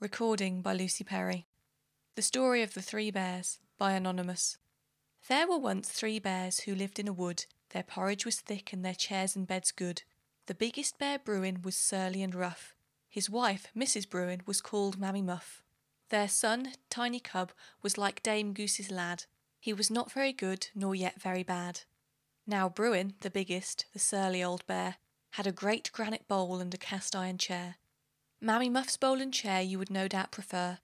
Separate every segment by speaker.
Speaker 1: Recording by Lucy Perry. The Story of the Three Bears by Anonymous. There were once 3 bears who lived in a wood. Their porridge was thick and their chairs and beds good. The biggest bear, Bruin, was surly and rough. His wife, Mrs. Bruin, was called Mammy Muff. Their son, Tiny Cub, was like Dame Goose's lad. He was not very good, nor yet very bad. Now Bruin, the biggest, the surly old bear, had a great granite bowl and a cast-iron chair. Mammy Muff's bowl and chair you would no doubt prefer.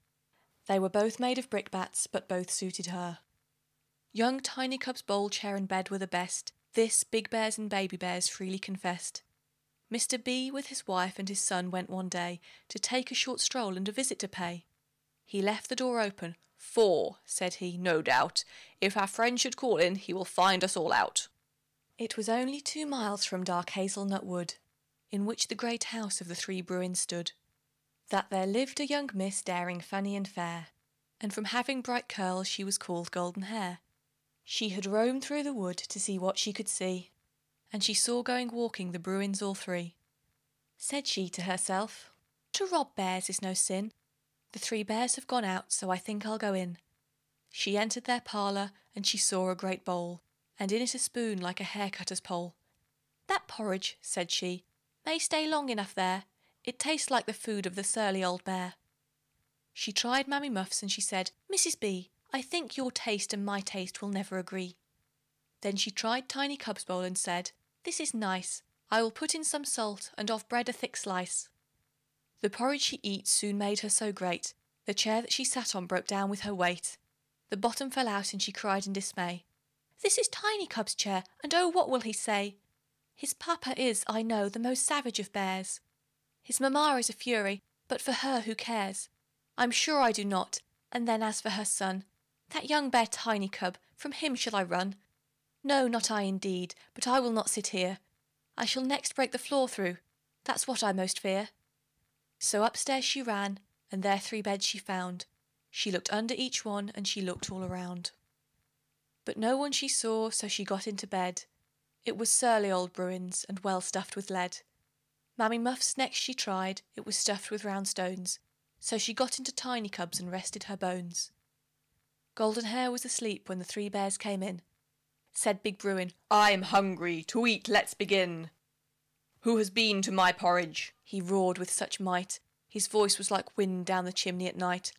Speaker 1: They were both made of brickbats, but both suited her. Young Tiny Cub's bowl, chair and bed were the best. This big bears and baby bears freely confessed. Mr. B with his wife and his son went one day to take a short stroll and a visit to pay. He left the door open, "For," said he, "no doubt, if our friend should call in, he will find us all out." It was only 2 miles from dark hazelnut wood, in which the great house of the 3 Bruins stood, that there lived a young miss, daring, funny and fair, and from having bright curls she was called Golden Hair. She had roamed through the wood to see what she could see, and she saw going walking the Bruins all 3. Said she to herself, "To rob bears is no sin. The 3 bears have gone out, so I think I'll go in." She entered their parlour, and she saw a great bowl, and in it a spoon like a hair-cutter's pole. "That porridge," said she, "may stay long enough there. It tastes like the food of the surly old bear." She tried Mammy Muff's, and she said, "Mrs. B, I think your taste and my taste will never agree." Then she tried Tiny Cub's bowl and said, "This is nice. I will put in some salt, and of bread a thick slice." The porridge she eat soon made her so great, the chair that she sat on broke down with her weight. The bottom fell out, and she cried in dismay, "This is Tiny Cub's chair, and oh, what will he say? His papa is, I know, the most savage of bears. His mamma is a fury, but for her who cares? I'm sure I do not. And then as for her son, that young bear Tiny Cub, from him shall I run? No, not I indeed, but I will not sit here. I shall next break the floor through, that's what I most fear." So upstairs she ran, and there 3 beds she found. She looked under each one, and she looked all around. But no one she saw, so she got into bed. It was surly old Bruin's, and well stuffed with lead. Mammy Muff's next she tried, it was stuffed with round stones, so she got into Tiny Cub's and rested her bones. Golden Hair was asleep when the 3 bears came in. Said big Bruin, "I'm hungry, to eat let's begin. Who has been to my porridge?" he roared with such might, his voice was like wind down the chimney at night.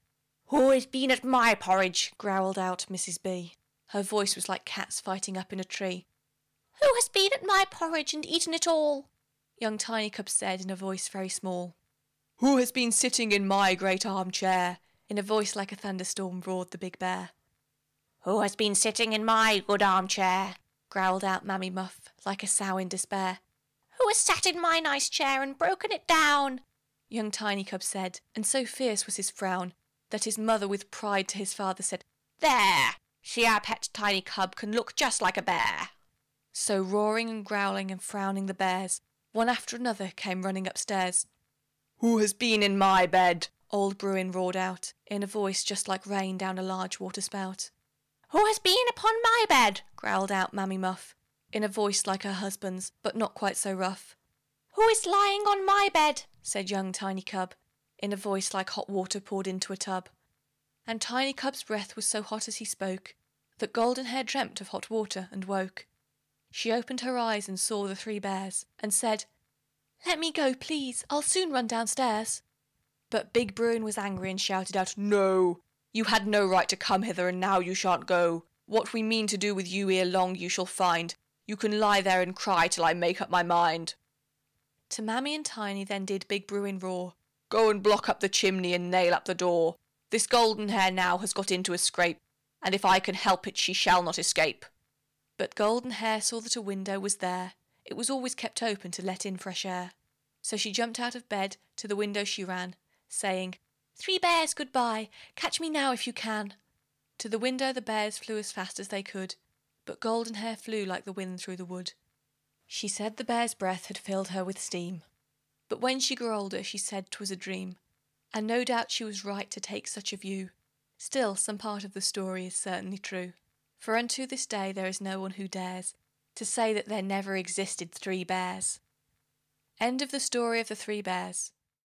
Speaker 1: "Who has been at my porridge?" growled out Mrs. B. Her voice was like cats fighting up in a tree. "Who has been at my porridge and eaten it all?" Young Tiny Cub said in a voice very small. "Who has been sitting in my great armchair?" in a voice like a thunderstorm roared the big bear. "Who has been sitting in my good armchair?" growled out Mammy Muff like a sow in despair. "Who has sat in my nice chair and broken it down?" Young Tiny Cub said, and so fierce was his frown that his mother with pride to his father said, "There! See our pet Tiny Cub can look just like a bear." So roaring and growling and frowning the bears, one after another came running upstairs. "Who has been in my bed?" old Bruin roared out, in a voice just like rain down a large water-spout. "Who has been upon my bed?" growled out Mammy Muff, in a voice like her husband's, but not quite so rough. "Who is lying on my bed?" said young Tiny Cub, in a voice like hot water poured into a tub. And Tiny Cub's breath was so hot as he spoke, that Golden Hair dreamt of hot water and woke. She opened her eyes and saw the 3 bears, and said, "Let me go, please, I'll soon run downstairs." But big Bruin was angry and shouted out, "No! You had no right to come hither, and now you shan't go. What we mean to do with you ere long you shall find. You can lie there and cry till I make up my mind." To Mammy and Tiny then did big Bruin roar, "Go and block up the chimney and nail up the door. This Golden Hair now has got into a scrape, and if I can help it she shall not escape." But Golden Hair saw that a window was there. It was always kept open to let in fresh air. So she jumped out of bed, to the window she ran, saying, "3 bears, goodbye, catch me now if you can." To the window the bears flew as fast as they could, but Golden Hair flew like the wind through the wood. She said the bear's breath had filled her with steam. But when she grew older she said 'twas a dream, and no doubt she was right to take such a view. Still, some part of the story is certainly true, for unto this day there is no one who dares to say that there never existed 3 bears. End of the story of the 3 bears.